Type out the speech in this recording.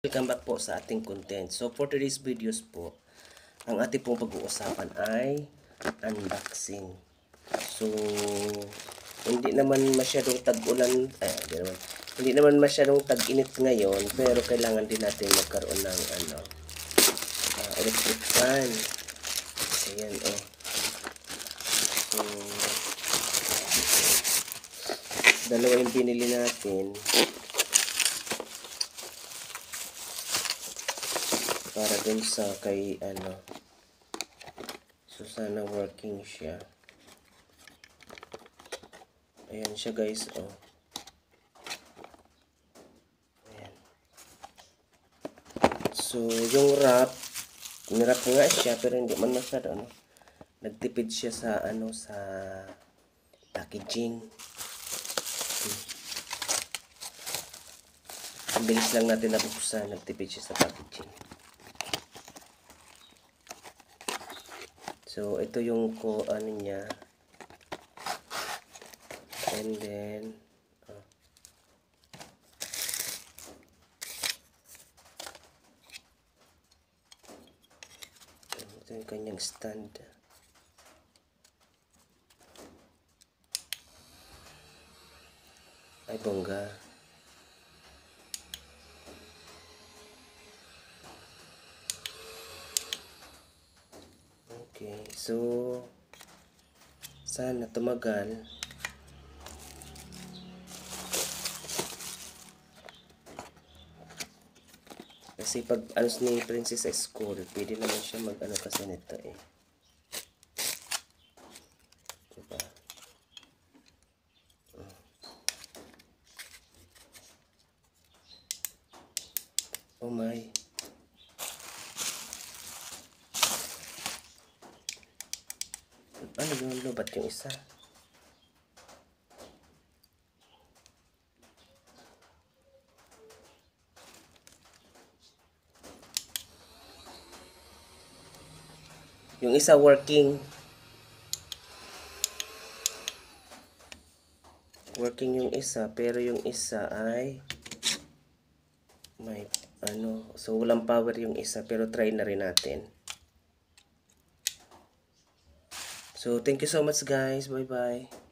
Welcome back po sa ating content. So for today's videos po, ang ating pong pag-uusapan ay unboxing. So hindi naman masyadong tag-ulan, hindi naman masyadong tag-init ngayon, pero kailangan din natin magkaroon ng electric fan. Ayan oh. So dalawa yung binili natin para dun sa kay so sana working siya. Ayan siya guys oh. Ayan. So yung wrap, nirap nga siya pero hindi man masyado nagtipid siya sa sa packaging. Ang bilis lang natin nabuksan, nagtipid siya sa packaging. So, ito yung niya. And then, ito yung kanyang stand. Ay, bongga. Okay, so sana tumagal. Kasi pag ni Princess School, pwede naman siya mag kasi nito eh. Diba? Oh my. Ano yung lobat yung isa? Yung isa working. Working yung isa, pero yung isa ay may so walang power yung isa, pero try na rin natin. So thank you so much guys. Bye bye.